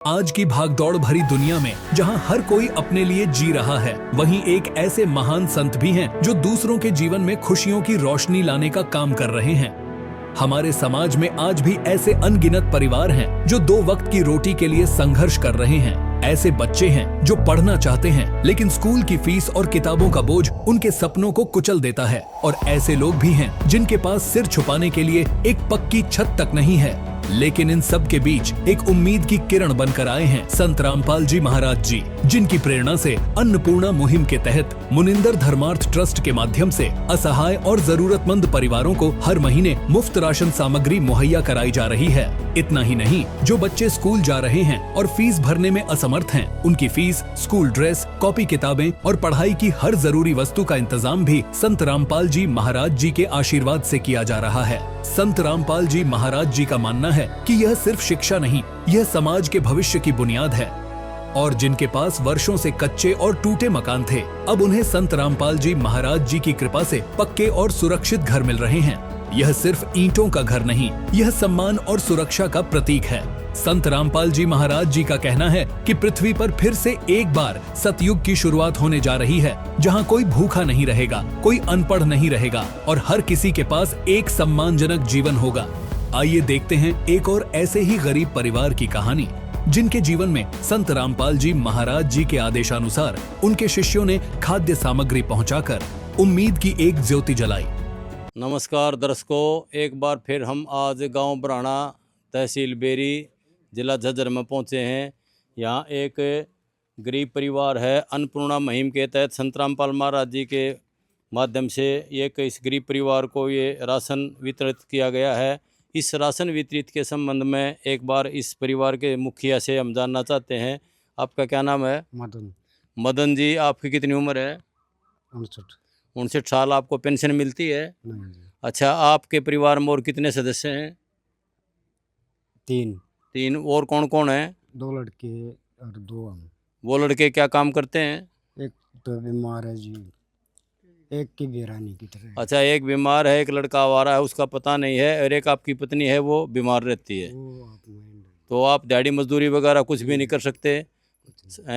आज की भागदौड़ भरी दुनिया में जहां हर कोई अपने लिए जी रहा है, वहीं एक ऐसे महान संत भी हैं जो दूसरों के जीवन में खुशियों की रोशनी लाने का काम कर रहे हैं। हमारे समाज में आज भी ऐसे अनगिनत परिवार हैं जो दो वक्त की रोटी के लिए संघर्ष कर रहे हैं। ऐसे बच्चे हैं जो पढ़ना चाहते हैं, लेकिन स्कूल की फीस और किताबों का बोझ उनके सपनों को कुचल देता है। और ऐसे लोग भी हैं जिनके पास सिर छुपाने के लिए एक पक्की छत तक नहीं है। लेकिन इन सब के बीच एक उम्मीद की किरण बनकर आए हैं संत रामपाल जी महाराज जी, जिनकी प्रेरणा से अन्नपूर्णा मुहिम के तहत मुनिंदर धर्मार्थ ट्रस्ट के माध्यम से असहाय और जरूरतमंद परिवारों को हर महीने मुफ्त राशन सामग्री मुहैया कराई जा रही है। इतना ही नहीं, जो बच्चे स्कूल जा रहे हैं और फीस भरने में असमर्थ हैं, उनकी फीस, स्कूल ड्रेस, कॉपी किताबें और पढ़ाई की हर जरूरी वस्तु का इंतजाम भी संत रामपाल जी महाराज जी के आशीर्वाद से किया जा रहा है। संत रामपाल जी महाराज जी का मानना है कि यह सिर्फ शिक्षा नहीं, यह समाज के भविष्य की बुनियाद है। और जिनके पास वर्षों से कच्चे और टूटे मकान थे, अब उन्हें संत रामपाल जी महाराज जी की कृपा से पक्के और सुरक्षित घर मिल रहे हैं। यह सिर्फ ईंटों का घर नहीं, यह सम्मान और सुरक्षा का प्रतीक है। संत रामपाल जी महाराज जी का कहना है कि पृथ्वी पर फिर से एक बार सतयुग की शुरुआत होने जा रही है, जहां कोई भूखा नहीं रहेगा, कोई अनपढ़ नहीं रहेगा और हर किसी के पास एक सम्मानजनक जीवन होगा। आइए देखते हैं एक और ऐसे ही गरीब परिवार की कहानी, जिनके जीवन में संत रामपाल जी महाराज जी के आदेशानुसार उनके शिष्यों ने खाद्य सामग्री पहुंचाकर उम्मीद की एक ज्योति जलाई। नमस्कार दर्शकों, एक बार फिर हम आज गांव बराना, तहसील बेरी, जिला झज्जर में पहुंचे हैं। यहाँ एक गरीब परिवार है। अन्नपूर्णा मुहिम के तहत संत रामपाल महाराज जी के माध्यम से इस गरीब परिवार को ये राशन वितरित किया गया है। इस राशन वितरित के संबंध में एक बार इस परिवार के मुखिया से हम जानना चाहते हैं। आपका क्या नाम है? मदन। मदन जी, आपकी कितनी उम्र है? 59। 59 साल। आपको पेंशन मिलती है? नहीं जी। अच्छा, आपके परिवार में और कितने सदस्य हैं? 3। और कौन कौन है? 2 लड़के और 2 हम। वो लड़के क्या काम करते हैं? एक तो बीमार है जी, एक की बेरानी की तरह। अच्छा, एक बीमार है, एक लड़का आवारा है, उसका पता नहीं है, और एक आपकी पत्नी है, वो बीमार रहती है। वो आप माइंड है। तो आप दिहाड़ी मजदूरी वगैरह कुछ भी नहीं कर सकते?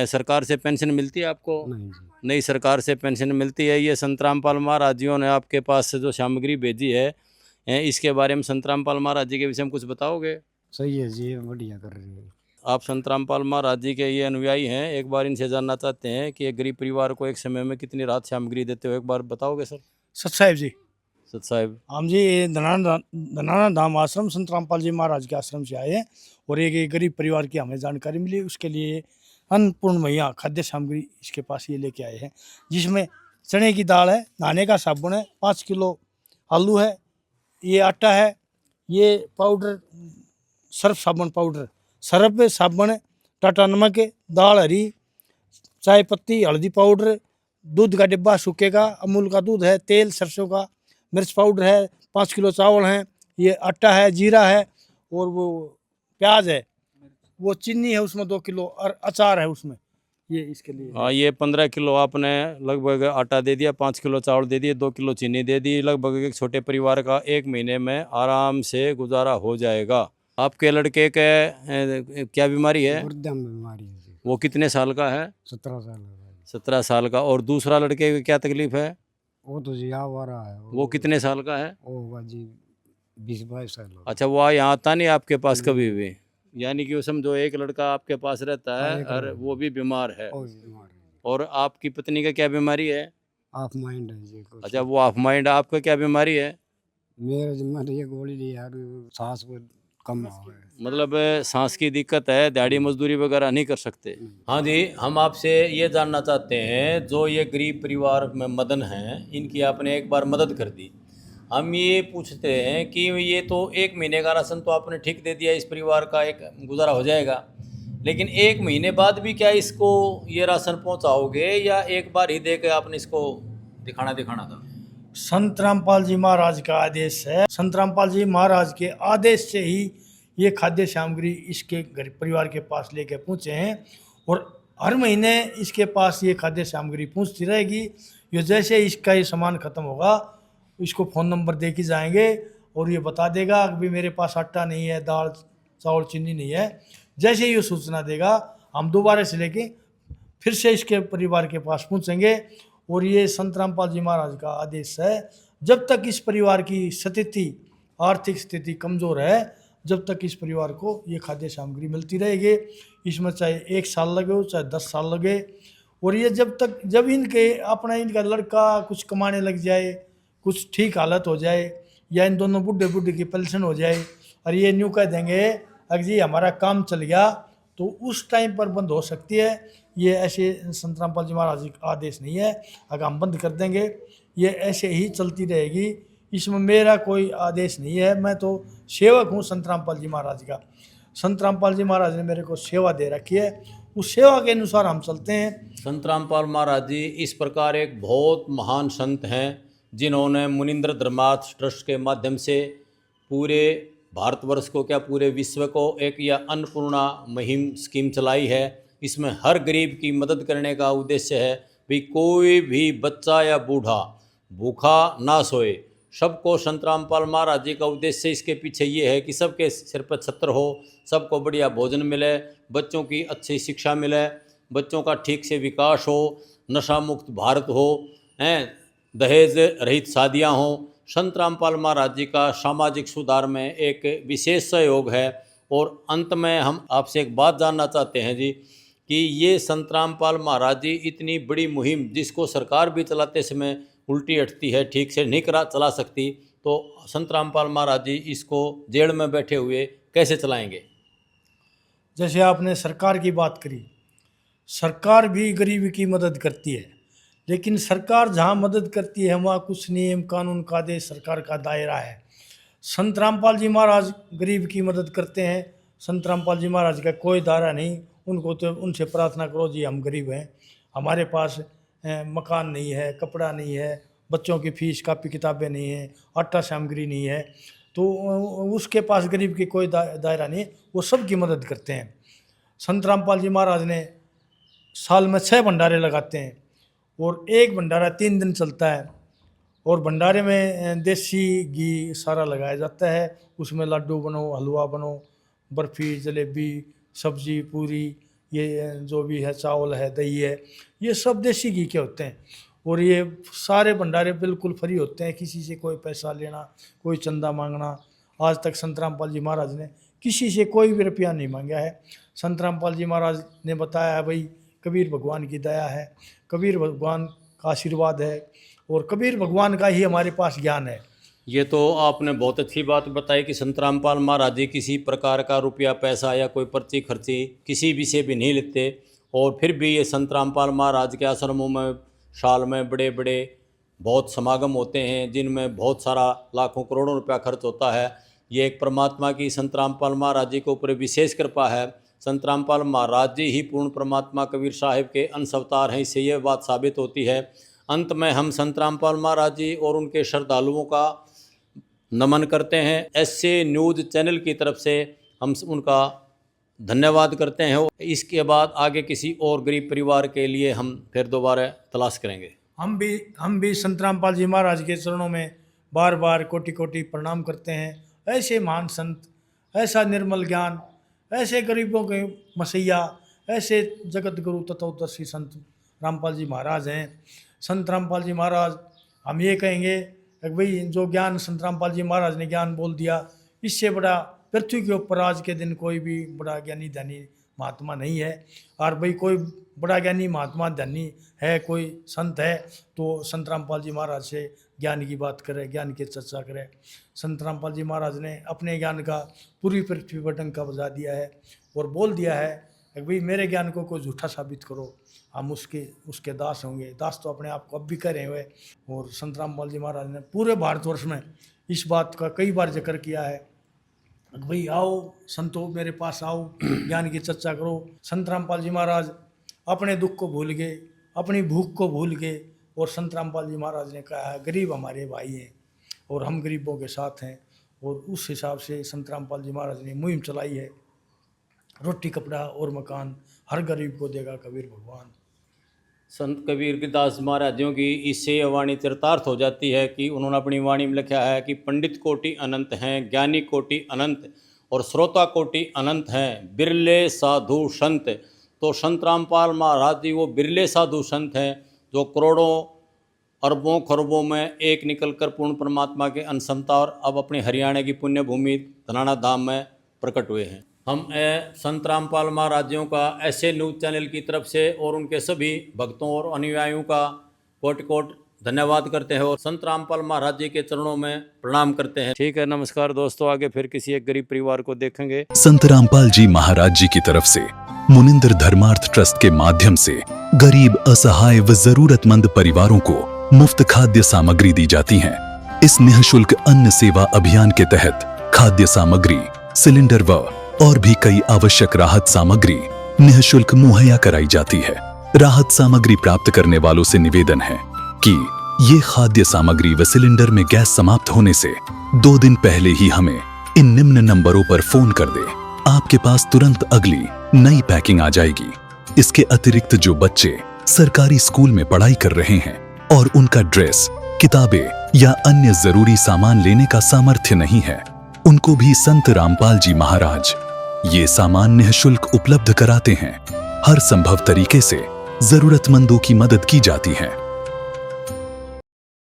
सरकार से पेंशन मिलती है आपको? नहीं जी। नहीं, सरकार से पेंशन मिलती है। ये संत रामपाल महाराज जी ने आपके पास से जो सामग्री भेजी है, इसके बारे में संत रामपाल महाराज जी के विषय में कुछ बताओगे? सही है जी, बढ़िया कर रही है। आप संत रामपाल महाराज जी के ये अनुयायी हैं। एक बार इनसे जानना चाहते हैं कि एक गरीब परिवार को एक समय में कितनी राहत सामग्री देते हो, एक बार बताओगे सर? सत साहिब जी। सत साहिब। हम जी ये धनाना धाम आश्रम संत रामपाल जी महाराज के आश्रम से आए हैं और एक गरीब परिवार की हमें जानकारी मिली, उसके लिए अन्नपूर्ण मैया खाद्य सामग्री इसके पास ये लेके आए हैं, जिसमें चने की दाल है, नहाने का साबुन है, 5 किलो आलू है, ये आटा है, ये पाउडर सर्फ साबुन पाउडर, सर्फ साबुन, टाटा नमक, दाल हरी, चाय पत्ती, हल्दी पाउडर, दूध का डिब्बा सूखे का, अमूल का दूध है, तेल सरसों का, मिर्च पाउडर है, 5 किलो चावल हैं, ये आटा है, जीरा है और वो प्याज है, वो चीनी है उसमें 2 किलो और अचार है उसमें, ये इसके लिए। हाँ, ये 15 किलो आपने लगभग आटा दे दिया, 5 किलो चावल दे दिए, 2 किलो चीनी दे दी। लगभग एक छोटे परिवार का 1 महीने में आराम से गुजारा हो जाएगा। आपके लड़के के क्या बीमारी है? गुर्दे में बीमारी है जी। वो कितने साल का है? 17 साल है। 17 साल का। और दूसरा लड़के की क्या तकलीफ है? वो तो जी आवारा है। वो कितने साल का है? वो होगा जी 20-22 साल। अच्छा, वो यहाँ आता नहीं आपके पास कभी भी? यानी कि वो समझो एक लड़का आपके पास रहता है और वो भी बीमार है। और आपकी पत्नी का क्या बीमारी है? ऑफ माइंड है जी कुछ। अच्छा, वो ऑफ माइंड। आपका क्या बीमारी है? मेरे जिम्मे ये गोली ली यार, सांस को कम हो है। मतलब सांस की दिक्कत है, दिहाड़ी मजदूरी वगैरह नहीं कर सकते? हाँ जी, हम आपसे ये जानना चाहते हैं, जो ये गरीब परिवार में मदन हैं, इनकी आपने एक बार मदद कर दी। हम ये पूछते हैं कि ये तो 1 महीने का राशन तो आपने ठीक दे दिया, इस परिवार का एक गुजारा हो जाएगा, लेकिन 1 महीने बाद भी क्या इसको ये राशन पहुंचाओगे या एक बार ही दे के आपने इसको दिखाना था? संत रामपाल जी महाराज का आदेश है, संत रामपाल जी महाराज के आदेश से ही ये खाद्य सामग्री इसके गरीब परिवार के पास लेके पहुँचे हैं और हर महीने इसके पास ये खाद्य सामग्री पहुँचती रहेगी। ये जैसे इसका ये सामान ख़त्म होगा, इसको फ़ोन नंबर दे के जाएंगे और ये बता देगा कि भी मेरे पास आटा नहीं है, दाल चावल चीनी नहीं है, जैसे ही ये सूचना देगा हम दोबारा से लेके फिर से इसके परिवार के पास पहुंचेंगे। और ये संत रामपाल जी महाराज का आदेश है, जब तक इस परिवार की स्थिति आर्थिक स्थिति कमज़ोर है, जब तक इस परिवार को ये खाद्य सामग्री मिलती रहेगी। इसमें चाहे 1 साल लगे हो चाहे 10 साल लगे। और ये जब इनका लड़का कुछ कमाने लग जाए, कुछ ठीक हालत हो जाए, या इन दोनों बूढ़े की पेंशन हो जाए और ये न्यू कह देंगे अगर जी हमारा काम चल गया, तो उस टाइम पर बंद हो सकती है। ये ऐसे संत रामपाल जी महाराज का आदेश नहीं है, अगर हम बंद कर देंगे ये ऐसे ही चलती रहेगी। इसमें मेरा कोई आदेश नहीं है, मैं तो सेवक हूँ संत रामपाल जी महाराज का। संत रामपाल जी महाराज ने मेरे को सेवा दे रखी है, उस सेवा के अनुसार हम चलते हैं। संत रामपाल महाराज जी इस प्रकार एक बहुत महान संत हैं जिन्होंने मुनिंद्र धर्मार्थ ट्रस्ट के माध्यम से पूरे भारतवर्ष को क्या पूरे विश्व को एक यह अन्नपूर्णा मुहिम स्कीम चलाई है। इसमें हर गरीब की मदद करने का उद्देश्य है भी कोई भी बच्चा या बूढ़ा भूखा ना सोए। सबको संत रामपाल महाराज जी का उद्देश्य इसके पीछे ये है कि सबके सिर पर छत्र हो, सबको बढ़िया भोजन मिले, बच्चों की अच्छी शिक्षा मिले, बच्चों का ठीक से विकास हो, नशा मुक्त भारत हो, दहेज रहित शादियाँ हों। संत रामपाल महाराज जी का सामाजिक सुधार में एक विशेष सहयोग है। और अंत में हम आपसे एक बात जानना चाहते हैं जी कि ये संत रामपाल महाराज जी इतनी बड़ी मुहिम जिसको सरकार भी चलाते समय उल्टी हटती है, ठीक से नहीं चला सकती, तो संत रामपाल महाराज जी इसको जेल में बैठे हुए कैसे चलाएंगे? जैसे आपने सरकार की बात करी, सरकार भी गरीब की मदद करती है, लेकिन सरकार जहाँ मदद करती है वहाँ कुछ नियम कानून का आदेश सरकार का दायरा है। संत रामपाल जी महाराज गरीब की मदद करते हैं, संत रामपाल जी महाराज का कोई दायरा नहीं। उनको तो उनसे प्रार्थना करो जी हम गरीब हैं, हमारे पास मकान नहीं है, कपड़ा नहीं है, बच्चों की फीस कापी किताबें नहीं है, आटा सामग्री नहीं है, तो उसके पास गरीब की कोई दायरा नहीं, वो सब की मदद करते हैं। संत रामपाल जी महाराज ने साल में 6 भंडारे लगाते हैं और एक भंडारा 3 दिन चलता है। और भंडारे में देसी घी सारा लगाया जाता है, उसमें लड्डू बनो, हलवा बनो, बर्फ़ी, जलेबी, सब्जी, पूरी, ये जो भी है, चावल है, दही है, ये सब देसी घी के होते हैं। और ये सारे भंडारे बिल्कुल फ्री होते हैं, किसी से कोई पैसा लेना, कोई चंदा मांगना, आज तक संत रामपाल जी महाराज ने किसी से कोई भी रुपया नहीं मांगा है। संत रामपाल जी महाराज ने बताया है भाई कबीर भगवान की दया है, कबीर भगवान का आशीर्वाद है और कबीर भगवान का ही हमारे पास ज्ञान है। ये तो आपने बहुत अच्छी बात बताई कि संत रामपाल महाराज जी किसी प्रकार का रुपया पैसा या कोई पर्ची खर्ची किसी भी से भी नहीं लेते। और फिर भी ये संत रामपाल महाराज के आश्रमों में साल में बड़े बड़े बहुत समागम होते हैं जिनमें बहुत सारा लाखों करोड़ों रुपया खर्च होता है। ये एक परमात्मा की संत रामपाल महाराज जी के ऊपर विशेष कृपा है। संत रामपाल महाराज जी ही पूर्ण परमात्मा कबीर साहिब के अंश अवतार हैं, इससे यह बात साबित होती है। अंत में हम संत रामपाल महाराज जी और उनके श्रद्धालुओं का नमन करते हैं। ऐसे न्यूज़ चैनल की तरफ से हम उनका धन्यवाद करते हैं। इसके बाद आगे किसी और गरीब परिवार के लिए हम फिर दोबारा तलाश करेंगे। हम भी संत रामपाल जी महाराज के चरणों में बार बार कोटि कोटि प्रणाम करते हैं। ऐसे महान संत, ऐसा निर्मल ज्ञान, ऐसे गरीबों के मसैया, ऐसे जगत गुरु तत्वदर्शी संत रामपाल जी महाराज हैं। संत रामपाल जी महाराज, हम ये कहेंगे कि भाई जो ज्ञान संत रामपाल जी महाराज ने ज्ञान बोल दिया, इससे बड़ा पृथ्वी के ऊपर आज के दिन कोई भी बड़ा ज्ञानी धनी महात्मा नहीं है। और भाई कोई बड़ा ज्ञानी महात्मा धनी है, कोई संत है, तो संत रामपाल जी महाराज से ज्ञान की बात करे, ज्ञान की चर्चा करे। संत रामपाल जी महाराज ने अपने ज्ञान का पूरी पृथ्वी पर डंका बजा दिया है और बोल दिया है कि भाई मेरे ज्ञान को कोई झूठा साबित करो, हम उसके दास होंगे। दास तो अपने आप को अब भी करे हुए। और संत रामपाल जी महाराज ने पूरे भारतवर्ष में इस बात का कई बार जिक्र किया है, भाई आओ संतो मेरे पास आओ, ज्ञान की चर्चा करो। संत रामपाल जी महाराज अपने दुख को भूल गए, अपनी भूख को भूल गए, और संत रामपाल जी महाराज ने कहा है गरीब हमारे भाई हैं और हम गरीबों के साथ हैं। और उस हिसाब से संत रामपाल जी महाराज ने मुहिम चलाई है, रोटी कपड़ा और मकान हर गरीब को देगा कबीर भगवान। संत कबीर दास महाराजों की इससे वाणी चरितार्थ हो जाती है कि उन्होंने अपनी वाणी में लिखा है कि पंडित कोटि अनंत हैं, ज्ञानी कोटि अनंत, और श्रोता कोटि अनंत हैं, बिरले साधु संत। तो संत रामपाल महाराज जी वो बिरले साधु संत हैं जो करोड़ों अरबों खरबों में एक निकलकर पूर्ण परमात्मा के अनसमता और अब अपनी हरियाणा की पुण्य भूमि धनाना धाम में प्रकट हुए हैं। हम संत रामपाल महाराज जियों का ऐसे न्यूज़ चैनल की तरफ से और उनके सभी भक्तों और अनुयायियों का कोटि कोटि धन्यवाद करते हैं और संत रामपाल महाराज जी के चरणों में प्रणाम करते हैं। ठीक है, नमस्कार दोस्तों, आगे फिर किसी एक गरीब परिवार को देखेंगे। संत रामपाल जी महाराज जी की तरफ से मुनिंद्र धर्मार्थ ट्रस्ट के माध्यम से गरीब, असहाय व जरूरतमंद परिवारों को मुफ्त खाद्य सामग्री दी जाती है। इस निःशुल्क अन्न सेवा अभियान के तहत खाद्य सामग्री, सिलेंडर व और भी कई आवश्यक राहत सामग्री निःशुल्क मुहैया कराई जाती है। राहत सामग्री प्राप्त करने वालों से निवेदन है कि ये खाद्य सामग्री व सिलेंडर में गैस समाप्त होने से 2 दिन पहले ही हमें इन निम्न नंबरों पर फोन कर दे। आपके पास तुरंत अगली नई पैकिंग आ जाएगी। इसके अतिरिक्त जो बच्चे सरकारी स्कूल में पढ़ाई कर रहे हैं और उनका ड्रेस, किताबें या अन्य जरूरी सामान लेने का सामर्थ्य नहीं है, उनको भी संत रामपाल जी महाराज ये सामान निःशुल्क उपलब्ध कराते हैं। हर संभव तरीके से जरूरतमंदों की मदद की जाती है।